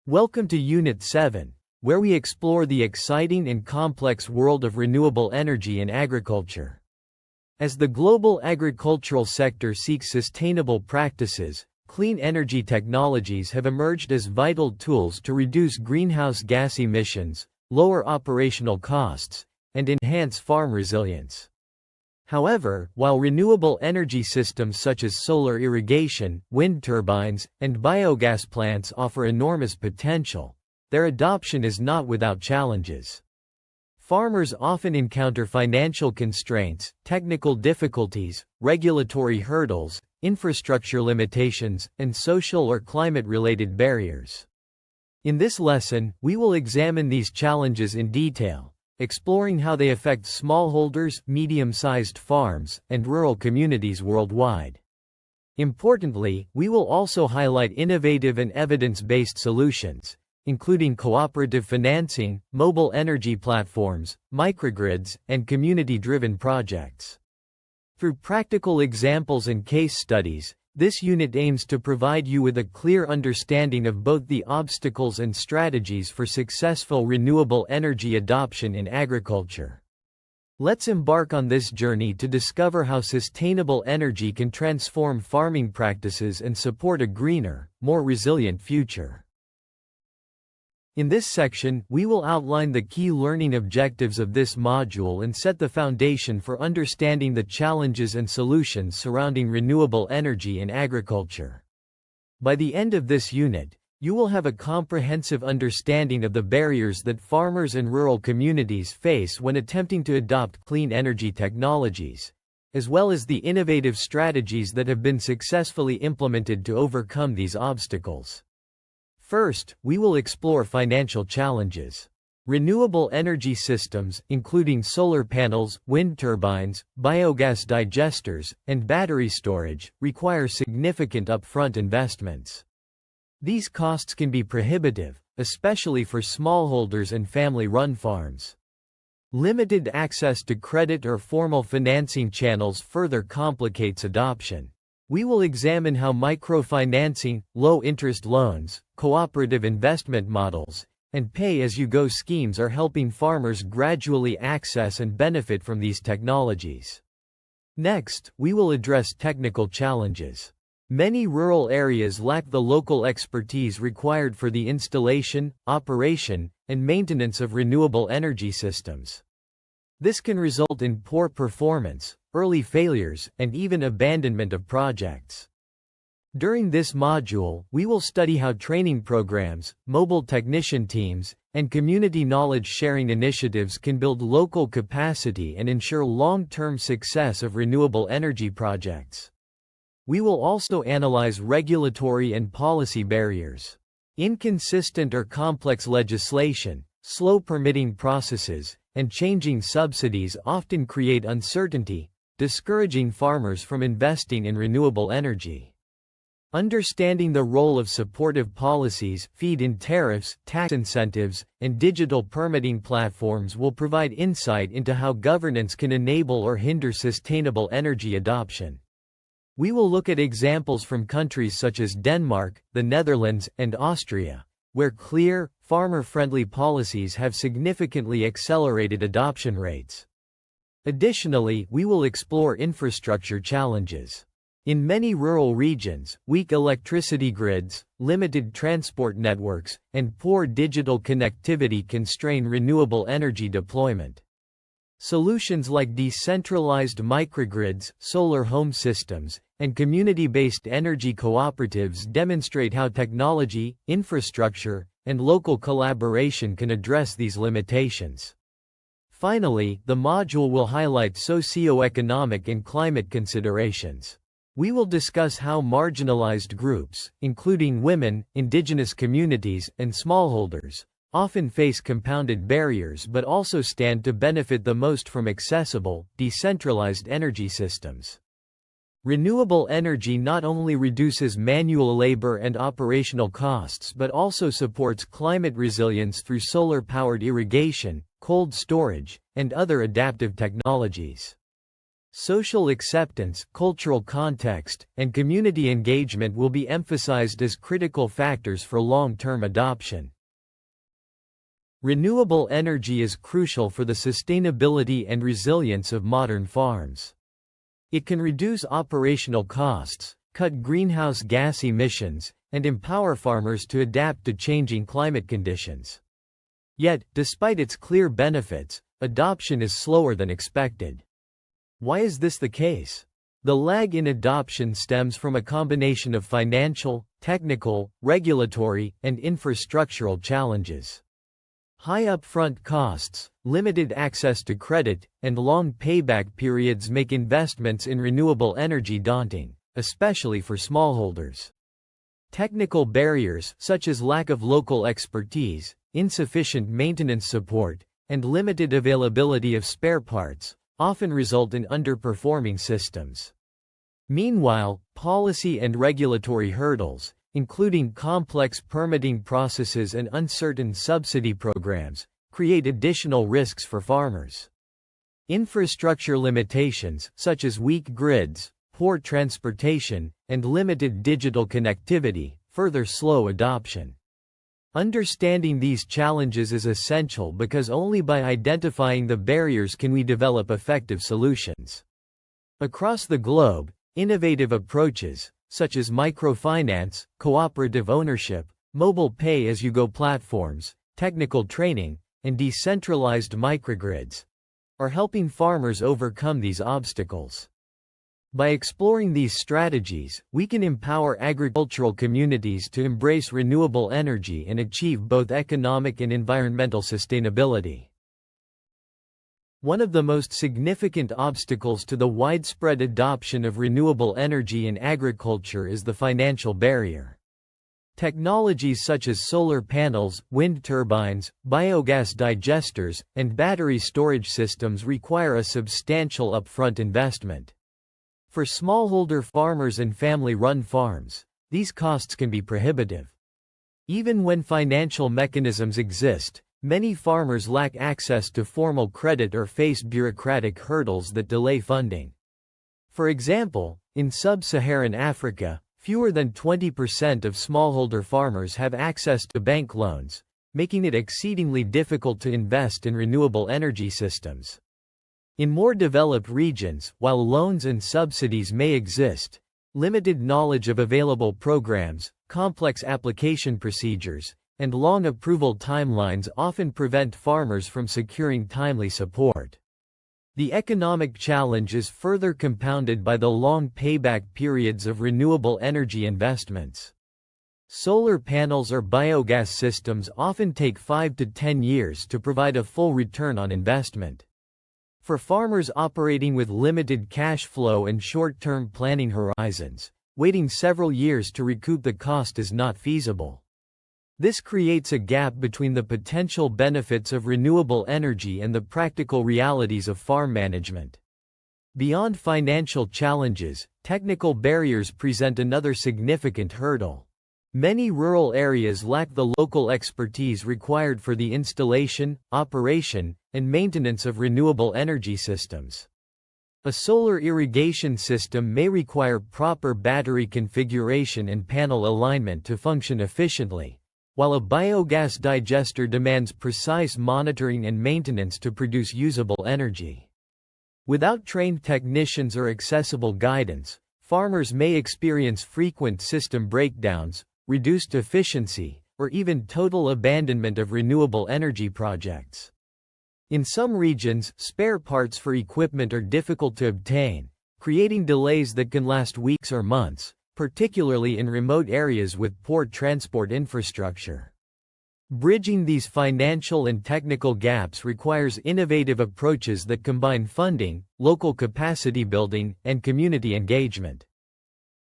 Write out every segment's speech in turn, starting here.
Welcome to Unit 7, where we explore the exciting and complex world of renewable energy in agriculture. As the global agricultural sector seeks sustainable practices, clean energy technologies have emerged as vital tools to reduce greenhouse gas emissions, lower operational costs, and enhance farm resilience. However, while renewable energy systems such as solar irrigation, wind turbines, and biogas plants offer enormous potential, their adoption is not without challenges. Farmers often encounter financial constraints, technical difficulties, regulatory hurdles, infrastructure limitations, and social or climate-related barriers. In this lesson, we will examine these challenges in detail, exploring how they affect smallholders, medium-sized farms, and rural communities worldwide. Importantly, we will also highlight innovative and evidence-based solutions, including cooperative financing, mobile energy platforms, microgrids, and community-driven projects. Through practical examples and case studies, this unit aims to provide you with a clear understanding of both the obstacles and strategies for successful renewable energy adoption in agriculture. Let's embark on this journey to discover how sustainable energy can transform farming practices and support a greener, more resilient future. In this section, we will outline the key learning objectives of this module and set the foundation for understanding the challenges and solutions surrounding renewable energy in agriculture. By the end of this unit, you will have a comprehensive understanding of the barriers that farmers and rural communities face when attempting to adopt clean energy technologies, as well as the innovative strategies that have been successfully implemented to overcome these obstacles. First, we will explore financial challenges. Renewable energy systems, including solar panels, wind turbines, biogas digesters, and battery storage, require significant upfront investments. These costs can be prohibitive, especially for smallholders and family-run farms. Limited access to credit or formal financing channels further complicates adoption. We will examine how microfinancing, low-interest loans, cooperative investment models, and pay-as-you-go schemes are helping farmers gradually access and benefit from these technologies. Next, we will address technical challenges. Many rural areas lack the local expertise required for the installation, operation, and maintenance of renewable energy systems. This can result in poor performance, early failures, and even abandonment of projects. During this module, we will study how training programs, mobile technician teams, and community knowledge sharing initiatives can build local capacity and ensure long-term success of renewable energy projects. We will also analyze regulatory and policy barriers. Inconsistent or complex legislation, slow permitting processes, and changing subsidies often create uncertainty, discouraging farmers from investing in renewable energy. Understanding the role of supportive policies, feed-in tariffs, tax incentives, and digital permitting platforms will provide insight into how governance can enable or hinder sustainable energy adoption. We will look at examples from countries such as Denmark, the Netherlands, and Austria, where clear, farmer-friendly policies have significantly accelerated adoption rates. Additionally, we will explore infrastructure challenges. In many rural regions, weak electricity grids, limited transport networks, and poor digital connectivity constrain renewable energy deployment. Solutions like decentralized microgrids, solar home systems, and community-based energy cooperatives demonstrate how technology, infrastructure, and local collaboration can address these limitations. Finally, the module will highlight socio-economic and climate considerations. We will discuss how marginalized groups, including women, indigenous communities, and smallholders, often face compounded barriers but also stand to benefit the most from accessible, decentralized energy systems. Renewable energy not only reduces manual labor and operational costs but also supports climate resilience through solar-powered irrigation, cold storage, and other adaptive technologies. Social acceptance, cultural context, and community engagement will be emphasized as critical factors for long-term adoption. Renewable energy is crucial for the sustainability and resilience of modern farms. It can reduce operational costs, cut greenhouse gas emissions, and empower farmers to adapt to changing climate conditions. Yet, despite its clear benefits, adoption is slower than expected. Why is this the case? The lag in adoption stems from a combination of financial, technical, regulatory, and infrastructural challenges. High upfront costs, limited access to credit, and long payback periods make investments in renewable energy daunting, especially for smallholders. Technical barriers, such as lack of local expertise, insufficient maintenance support, and limited availability of spare parts, often result in underperforming systems. Meanwhile, policy and regulatory hurdles, including complex permitting processes and uncertain subsidy programs, create additional risks for farmers. Infrastructure limitations, such as weak grids, poor transportation, and limited digital connectivity, further slow adoption. Understanding these challenges is essential because only by identifying the barriers can we develop effective solutions. Across the globe, innovative approaches, such as microfinance, cooperative ownership, mobile pay-as-you-go platforms, technical training, and decentralized microgrids, are helping farmers overcome these obstacles. By exploring these strategies, we can empower agricultural communities to embrace renewable energy and achieve both economic and environmental sustainability. One of the most significant obstacles to the widespread adoption of renewable energy in agriculture is the financial barrier. Technologies such as solar panels, wind turbines, biogas digesters, and battery storage systems require a substantial upfront investment. For smallholder farmers and family-run farms, these costs can be prohibitive. Even when financial mechanisms exist, many farmers lack access to formal credit or face bureaucratic hurdles that delay funding. For example, in sub-Saharan Africa, fewer than 20% of smallholder farmers have access to bank loans, making it exceedingly difficult to invest in renewable energy systems. In more developed regions, while loans and subsidies may exist, limited knowledge of available programs, complex application procedures, and long approval timelines often prevent farmers from securing timely support. The economic challenge is further compounded by the long payback periods of renewable energy investments. Solar panels or biogas systems often take 5 to 10 years to provide a full return on investment. For farmers operating with limited cash flow and short-term planning horizons, waiting several years to recoup the cost is not feasible. This creates a gap between the potential benefits of renewable energy and the practical realities of farm management. Beyond financial challenges, technical barriers present another significant hurdle. Many rural areas lack the local expertise required for the installation, operation, and maintenance of renewable energy systems. A solar irrigation system may require proper battery configuration and panel alignment to function efficiently, while a biogas digester demands precise monitoring and maintenance to produce usable energy. Without trained technicians or accessible guidance, farmers may experience frequent system breakdowns, reduced efficiency, or even total abandonment of renewable energy projects. In some regions, spare parts for equipment are difficult to obtain, creating delays that can last weeks or months, particularly in remote areas with poor transport infrastructure. Bridging these financial and technical gaps requires innovative approaches that combine funding, local capacity building, and community engagement.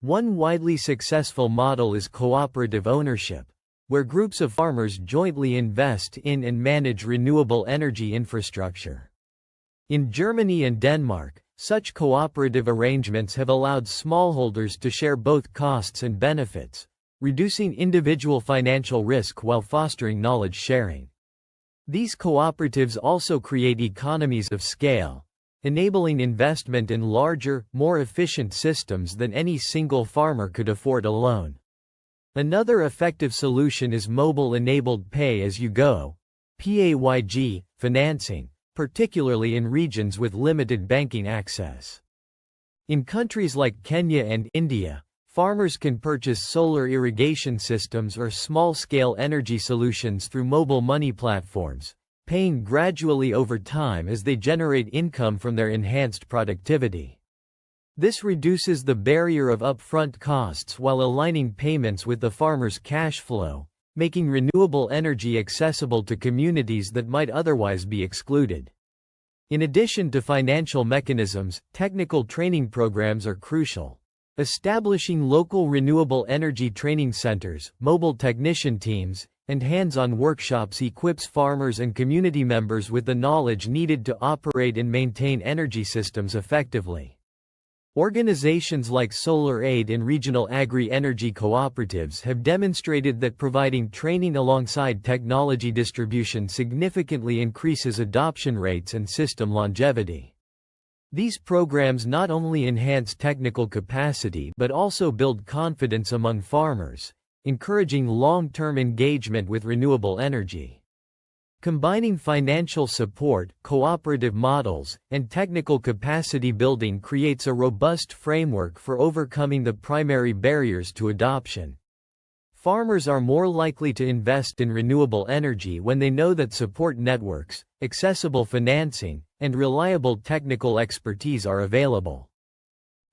One widely successful model is cooperative ownership, where groups of farmers jointly invest in and manage renewable energy infrastructure. In Germany and Denmark, such cooperative arrangements have allowed smallholders to share both costs and benefits, reducing individual financial risk while fostering knowledge sharing. These cooperatives also create economies of scale, enabling investment in larger, more efficient systems than any single farmer could afford alone. Another effective solution is mobile-enabled pay-as-you-go (PAYG) financing, particularly in regions with limited banking access. In countries like Kenya and India, farmers can purchase solar irrigation systems or small-scale energy solutions through mobile money platforms, paying gradually over time as they generate income from their enhanced productivity. This reduces the barrier of upfront costs while aligning payments with the farmer's cash flow, making renewable energy accessible to communities that might otherwise be excluded. In addition to financial mechanisms, technical training programs are crucial. Establishing local renewable energy training centers, mobile technician teams, and hands-on workshops equips farmers and community members with the knowledge needed to operate and maintain energy systems effectively. Organizations like Solar Aid and regional agri-energy cooperatives have demonstrated that providing training alongside technology distribution significantly increases adoption rates and system longevity. These programs not only enhance technical capacity but also build confidence among farmers, encouraging long-term engagement with renewable energy. Combining financial support, cooperative models, and technical capacity building creates a robust framework for overcoming the primary barriers to adoption. Farmers are more likely to invest in renewable energy when they know that support networks, accessible financing, and reliable technical expertise are available.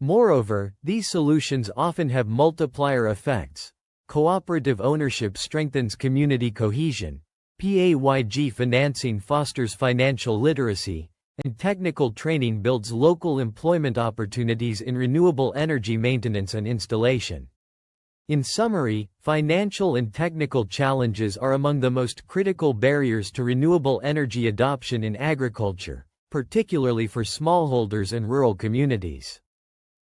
Moreover, these solutions often have multiplier effects. Cooperative ownership strengthens community cohesion, PAYG financing fosters financial literacy, and technical training builds local employment opportunities in renewable energy maintenance and installation. In summary, financial and technical challenges are among the most critical barriers to renewable energy adoption in agriculture, particularly for smallholders and rural communities.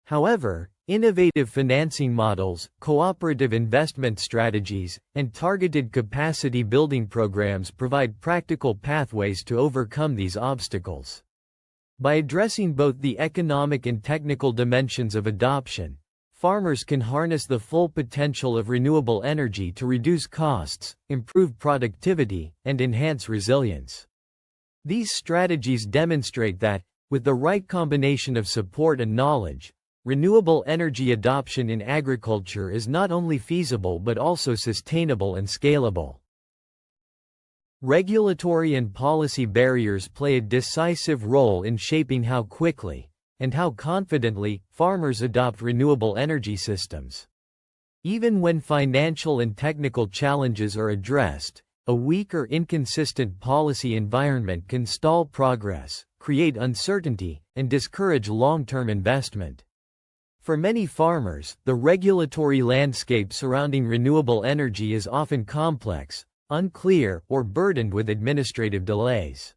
However, innovative financing models, cooperative investment strategies, and targeted capacity building programs provide practical pathways to overcome these obstacles. By addressing both the economic and technical dimensions of adoption, farmers can harness the full potential of renewable energy to reduce costs, improve productivity, and enhance resilience. These strategies demonstrate that, with the right combination of support and knowledge, renewable energy adoption in agriculture is not only feasible but also sustainable and scalable. Regulatory and policy barriers play a decisive role in shaping how quickly, and how confidently, farmers adopt renewable energy systems. Even when financial and technical challenges are addressed, a weak or inconsistent policy environment can stall progress, create uncertainty, and discourage long-term investment. For many farmers, the regulatory landscape surrounding renewable energy is often complex, unclear, or burdened with administrative delays.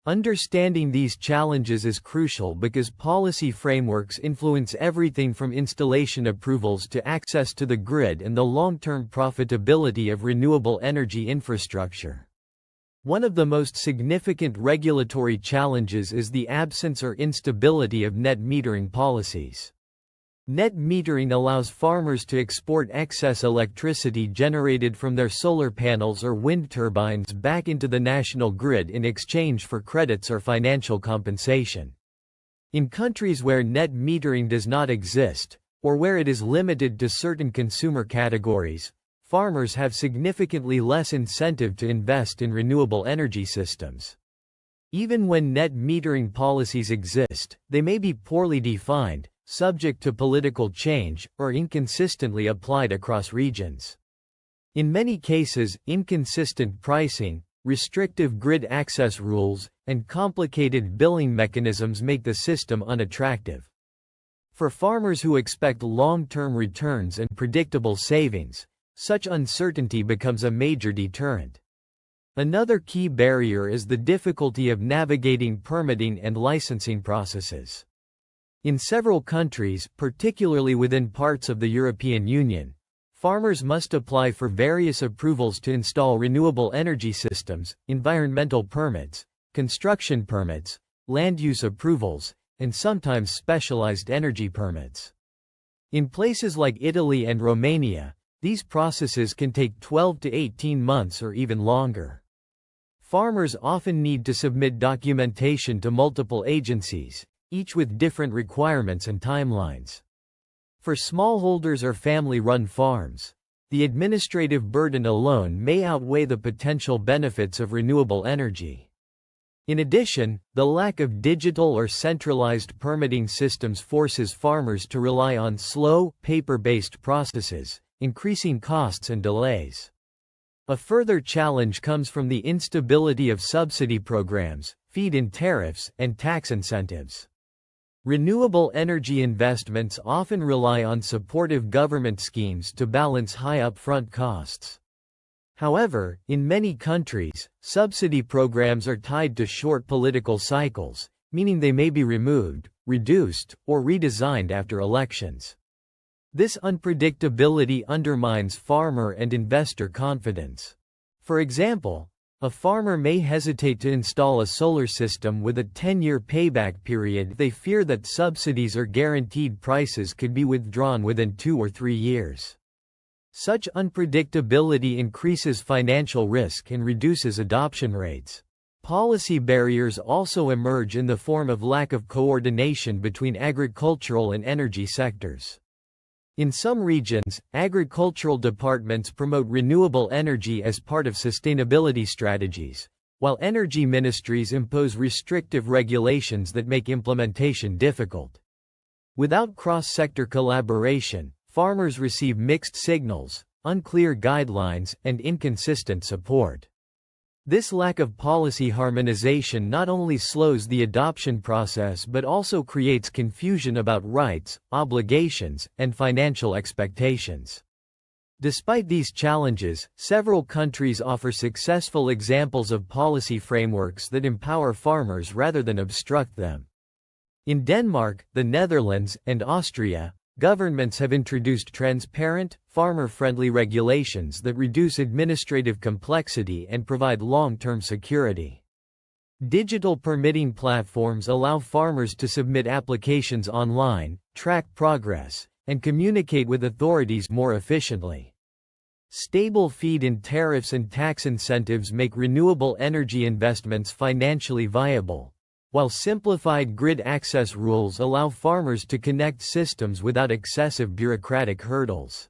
Understanding these challenges is crucial because policy frameworks influence everything from installation approvals to access to the grid and the long-term profitability of renewable energy infrastructure. One of the most significant regulatory challenges is the absence or instability of net metering policies. Net metering allows farmers to export excess electricity generated from their solar panels or wind turbines back into the national grid in exchange for credits or financial compensation. In countries where net metering does not exist, or where it is limited to certain consumer categories, farmers have significantly less incentive to invest in renewable energy systems. Even when net metering policies exist, they may be poorly defined, subject to political change, or inconsistently applied across regions. In many cases, inconsistent pricing, restrictive grid access rules, and complicated billing mechanisms make the system unattractive. For farmers who expect long-term returns and predictable savings, such uncertainty becomes a major deterrent. Another key barrier is the difficulty of navigating permitting and licensing processes. In several countries, particularly within parts of the European Union, farmers must apply for various approvals to install renewable energy systems, environmental permits, construction permits, land use approvals, and sometimes specialized energy permits. In places like Italy and Romania, these processes can take 12 to 18 months or even longer. Farmers often need to submit documentation to multiple agencies, each with different requirements and timelines. For smallholders or family-run farms, the administrative burden alone may outweigh the potential benefits of renewable energy. In addition, the lack of digital or centralized permitting systems forces farmers to rely on slow, paper-based processes, increasing costs and delays. A further challenge comes from the instability of subsidy programs, feed-in tariffs, and tax incentives. Renewable energy investments often rely on supportive government schemes to balance high upfront costs. However, in many countries, subsidy programs are tied to short political cycles, meaning they may be removed, reduced, or redesigned after elections. This unpredictability undermines farmer and investor confidence. For example, a farmer may hesitate to install a solar system with a 10-year payback period if they fear that subsidies or guaranteed prices could be withdrawn within 2 or 3 years. Such unpredictability increases financial risk and reduces adoption rates. Policy barriers also emerge in the form of lack of coordination between agricultural and energy sectors. In some regions, agricultural departments promote renewable energy as part of sustainability strategies, while energy ministries impose restrictive regulations that make implementation difficult. Without cross-sector collaboration, farmers receive mixed signals, unclear guidelines, and inconsistent support. This lack of policy harmonization not only slows the adoption process but also creates confusion about rights, obligations, and financial expectations. Despite these challenges, several countries offer successful examples of policy frameworks that empower farmers rather than obstruct them. In Denmark, the Netherlands, and Austria, governments have introduced transparent, farmer-friendly regulations that reduce administrative complexity and provide long-term security. Digital permitting platforms allow farmers to submit applications online, track progress, and communicate with authorities more efficiently. Stable feed-in tariffs and tax incentives make renewable energy investments financially viable, while simplified grid access rules allow farmers to connect systems without excessive bureaucratic hurdles.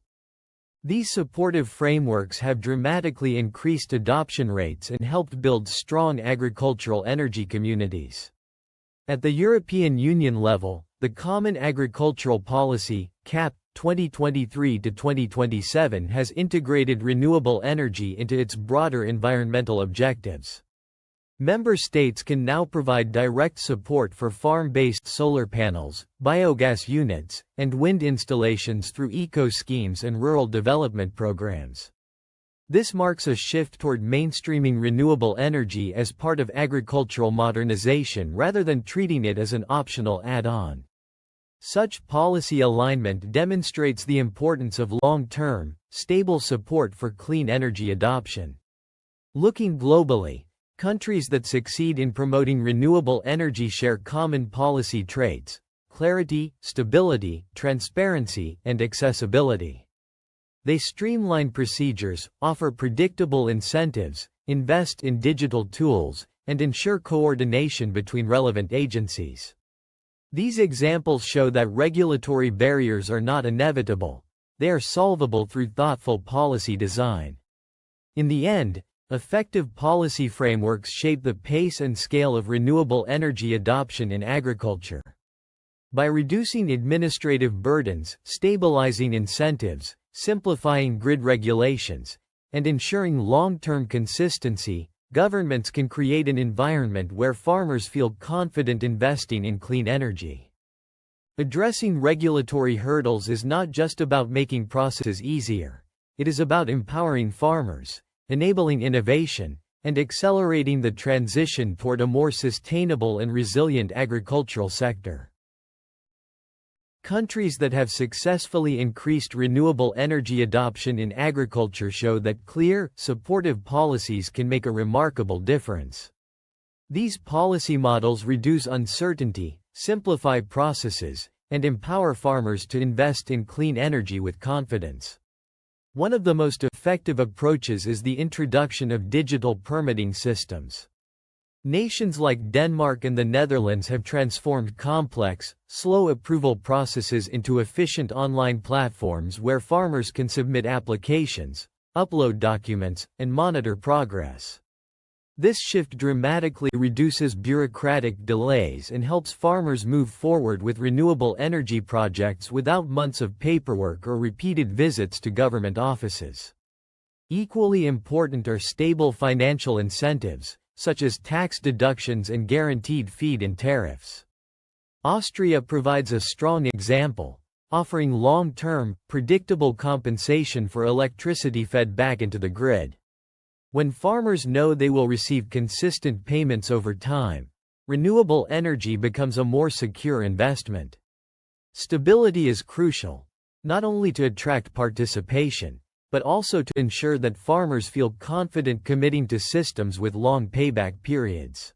These supportive frameworks have dramatically increased adoption rates and helped build strong agricultural energy communities. At the European Union level, the Common Agricultural Policy, CAP, 2023-2027 has integrated renewable energy into its broader environmental objectives. Member states can now provide direct support for farm-based solar panels, biogas units, and wind installations through eco-schemes and rural development programs. This marks a shift toward mainstreaming renewable energy as part of agricultural modernization rather than treating it as an optional add-on. Such policy alignment demonstrates the importance of long-term, stable support for clean energy adoption. Looking globally, countries that succeed in promoting renewable energy share common policy traits: clarity, stability, transparency, and accessibility. They streamline procedures, offer predictable incentives, invest in digital tools, and ensure coordination between relevant agencies. These examples show that regulatory barriers are not inevitable; they are solvable through thoughtful policy design. In the end, effective policy frameworks shape the pace and scale of renewable energy adoption in agriculture. By reducing administrative burdens, stabilizing incentives, simplifying grid regulations, and ensuring long-term consistency, governments can create an environment where farmers feel confident investing in clean energy. Addressing regulatory hurdles is not just about making processes easier. It is about empowering farmers, enabling innovation, and accelerating the transition toward a more sustainable and resilient agricultural sector. Countries that have successfully increased renewable energy adoption in agriculture show that clear, supportive policies can make a remarkable difference. These policy models reduce uncertainty, simplify processes, and empower farmers to invest in clean energy with confidence. One of the most effective approaches is the introduction of digital permitting systems. Nations like Denmark and the Netherlands have transformed complex, slow approval processes into efficient online platforms where farmers can submit applications, upload documents, and monitor progress. This shift dramatically reduces bureaucratic delays and helps farmers move forward with renewable energy projects without months of paperwork or repeated visits to government offices. Equally important are stable financial incentives, such as tax deductions and guaranteed feed-in tariffs. Austria provides a strong example, offering long-term, predictable compensation for electricity fed back into the grid. When farmers know they will receive consistent payments over time, renewable energy becomes a more secure investment. Stability is crucial, not only to attract participation, but also to ensure that farmers feel confident committing to systems with long payback periods.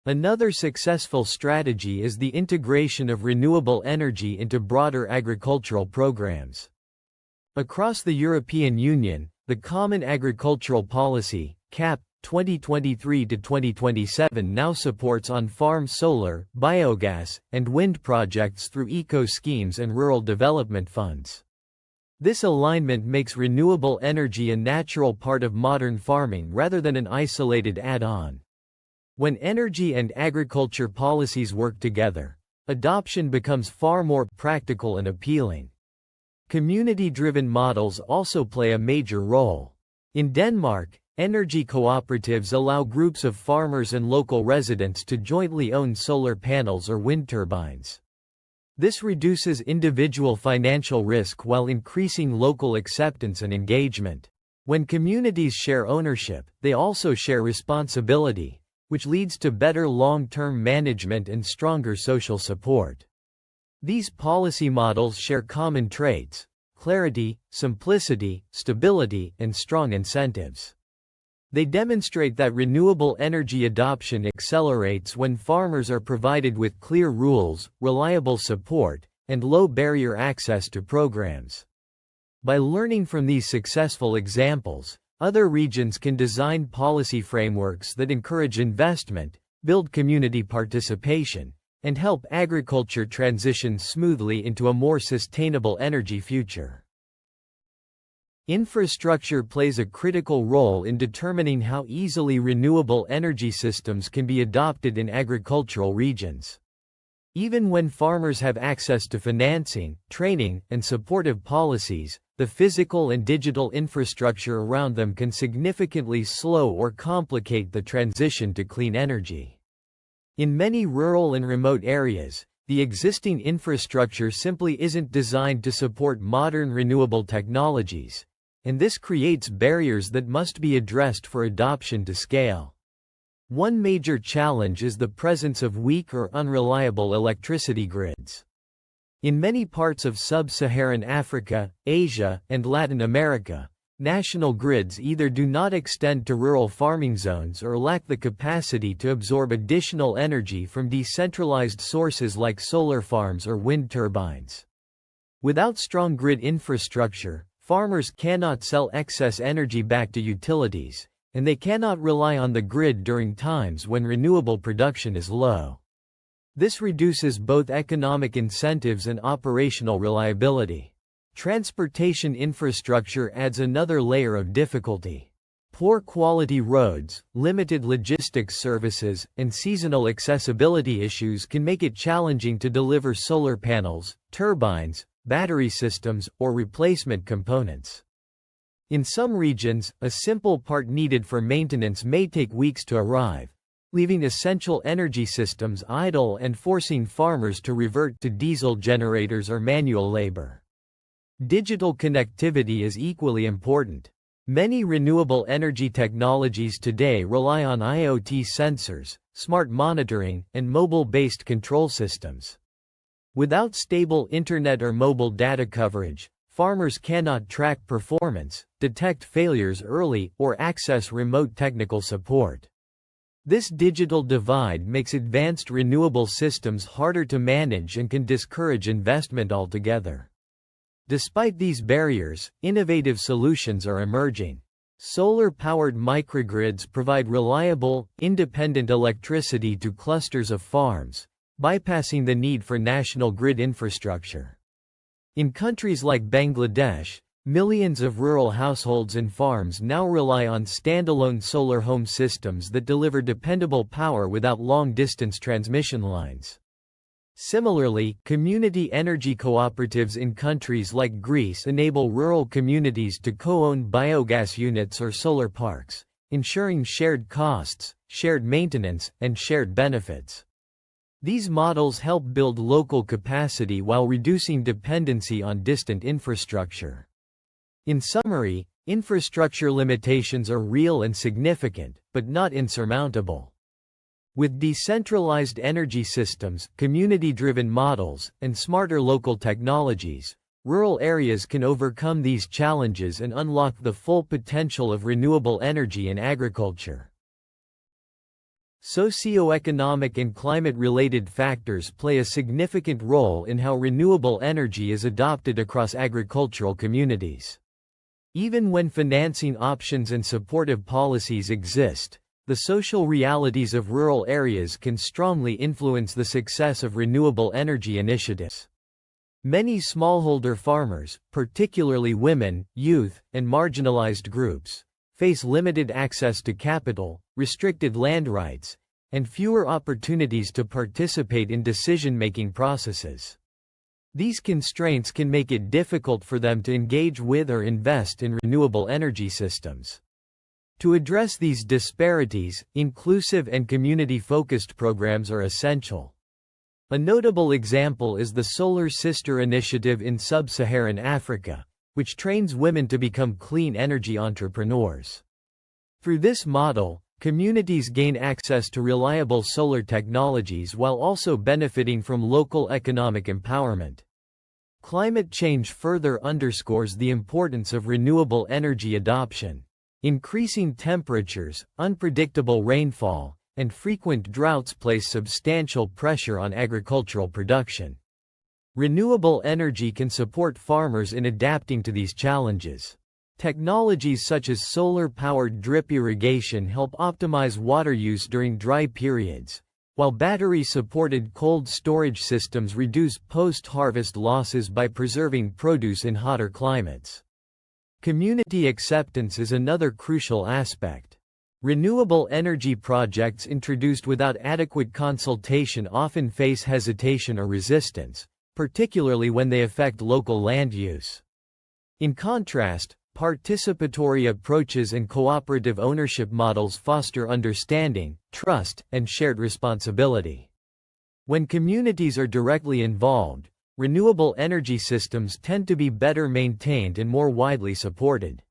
Another successful strategy is the integration of renewable energy into broader agricultural programs. Across the European Union, the Common Agricultural Policy (CAP) 2023-2027 now supports on-farm solar, biogas, and wind projects through eco-schemes and rural development funds. This alignment makes renewable energy a natural part of modern farming rather than an isolated add-on. When energy and agriculture policies work together, adoption becomes far more practical and appealing. Community-driven models also play a major role. In Denmark, energy cooperatives allow groups of farmers and local residents to jointly own solar panels or wind turbines. This reduces individual financial risk while increasing local acceptance and engagement. When communities share ownership, they also share responsibility, which leads to better long-term management and stronger social support. These policy models share common traits: clarity, simplicity, stability, and strong incentives. They demonstrate that renewable energy adoption accelerates when farmers are provided with clear rules, reliable support, and low-barrier access to programs. By learning from these successful examples, other regions can design policy frameworks that encourage investment, build community participation, and help agriculture transition smoothly into a more sustainable energy future. Infrastructure plays a critical role in determining how easily renewable energy systems can be adopted in agricultural regions. Even when farmers have access to financing, training, and supportive policies, the physical and digital infrastructure around them can significantly slow or complicate the transition to clean energy. In many rural and remote areas, the existing infrastructure simply isn't designed to support modern renewable technologies, and this creates barriers that must be addressed for adoption to scale. One major challenge is the presence of weak or unreliable electricity grids. In many parts of sub-Saharan Africa, Asia, and Latin America, national grids either do not extend to rural farming zones or lack the capacity to absorb additional energy from decentralized sources like solar farms or wind turbines. Without strong grid infrastructure, farmers cannot sell excess energy back to utilities, and they cannot rely on the grid during times when renewable production is low. This reduces both economic incentives and operational reliability. Transportation infrastructure adds another layer of difficulty. Poor quality roads, limited logistics services, and seasonal accessibility issues can make it challenging to deliver solar panels, turbines, battery systems, or replacement components. In some regions, a simple part needed for maintenance may take weeks to arrive, leaving essential energy systems idle and forcing farmers to revert to diesel generators or manual labor. Digital connectivity is equally important. Many renewable energy technologies today rely on IoT sensors, smart monitoring, and mobile-based control systems. Without stable internet or mobile data coverage, farmers cannot track performance, detect failures early, or access remote technical support. This digital divide makes advanced renewable systems harder to manage and can discourage investment altogether. Despite these barriers, innovative solutions are emerging. Solar-powered microgrids provide reliable, independent electricity to clusters of farms, bypassing the need for national grid infrastructure. In countries like Bangladesh, millions of rural households and farms now rely on standalone solar home systems that deliver dependable power without long-distance transmission lines. Similarly, community energy cooperatives in countries like Greece enable rural communities to co-own biogas units or solar parks, ensuring shared costs, shared maintenance, and shared benefits. These models help build local capacity while reducing dependency on distant infrastructure. In summary, infrastructure limitations are real and significant, but not insurmountable. With decentralized energy systems, community-driven models, and smarter local technologies, rural areas can overcome these challenges and unlock the full potential of renewable energy in agriculture. Socioeconomic and climate-related factors play a significant role in how renewable energy is adopted across agricultural communities. Even when financing options and supportive policies exist, the social realities of rural areas can strongly influence the success of renewable energy initiatives. Many smallholder farmers, particularly women, youth, and marginalized groups, face limited access to capital, restricted land rights, and fewer opportunities to participate in decision-making processes. These constraints can make it difficult for them to engage with or invest in renewable energy systems. To address these disparities, inclusive and community-focused programs are essential. A notable example is the Solar Sister initiative in sub-Saharan Africa, which trains women to become clean energy entrepreneurs. Through this model, communities gain access to reliable solar technologies while also benefiting from local economic empowerment. Climate change further underscores the importance of renewable energy adoption. Increasing temperatures, unpredictable rainfall, and frequent droughts place substantial pressure on agricultural production. Renewable energy can support farmers in adapting to these challenges. Technologies such as solar-powered drip irrigation help optimize water use during dry periods, while battery-supported cold storage systems reduce post-harvest losses by preserving produce in hotter climates. Community acceptance is another crucial aspect. Renewable energy projects introduced without adequate consultation often face hesitation or resistance, particularly when they affect local land use. In contrast, participatory approaches and cooperative ownership models foster understanding, trust, and shared responsibility. When communities are directly involved, renewable energy systems tend to be better maintained and more widely supported.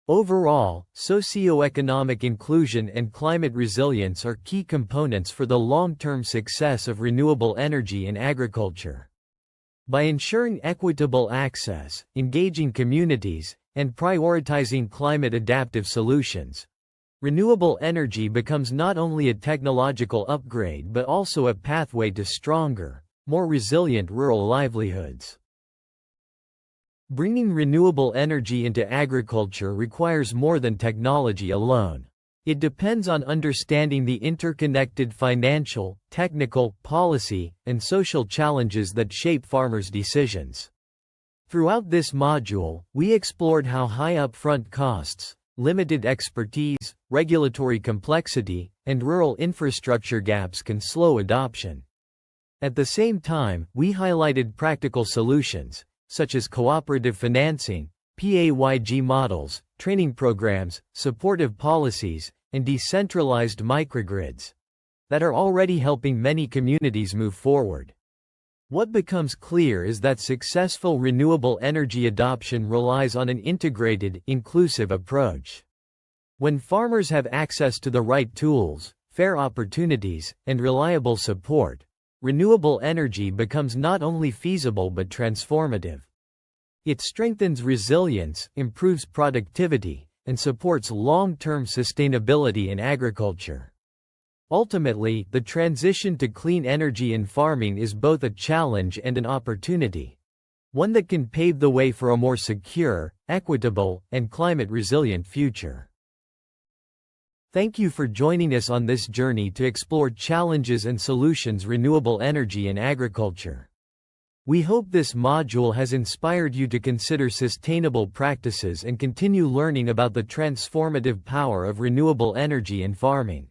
Overall, socioeconomic inclusion and climate resilience are key components for the long-term success of renewable energy in agriculture. By ensuring equitable access, engaging communities, and prioritizing climate-adaptive solutions, renewable energy becomes not only a technological upgrade but also a pathway to stronger, more resilient rural livelihoods. Bringing renewable energy into agriculture requires more than technology alone. It depends on understanding the interconnected financial, technical, policy, and social challenges that shape farmers' decisions. Throughout this module, we explored how high upfront costs, limited expertise, regulatory complexity, and rural infrastructure gaps can slow adoption. At the same time, we highlighted practical solutions, such as cooperative financing, PAYG models, training programs, supportive policies, and decentralized microgrids, that are already helping many communities move forward. What becomes clear is that successful renewable energy adoption relies on an integrated, inclusive approach. When farmers have access to the right tools, fair opportunities, and reliable support, renewable energy becomes not only feasible but transformative. It strengthens resilience, improves productivity, and supports long-term sustainability in agriculture. Ultimately, the transition to clean energy in farming is both a challenge and an opportunity. One that can pave the way for a more secure, equitable, and climate-resilient future. Thank you for joining us on this journey to explore challenges and solutions renewable energy in agriculture. We hope this module has inspired you to consider sustainable practices and continue learning about the transformative power of renewable energy in farming.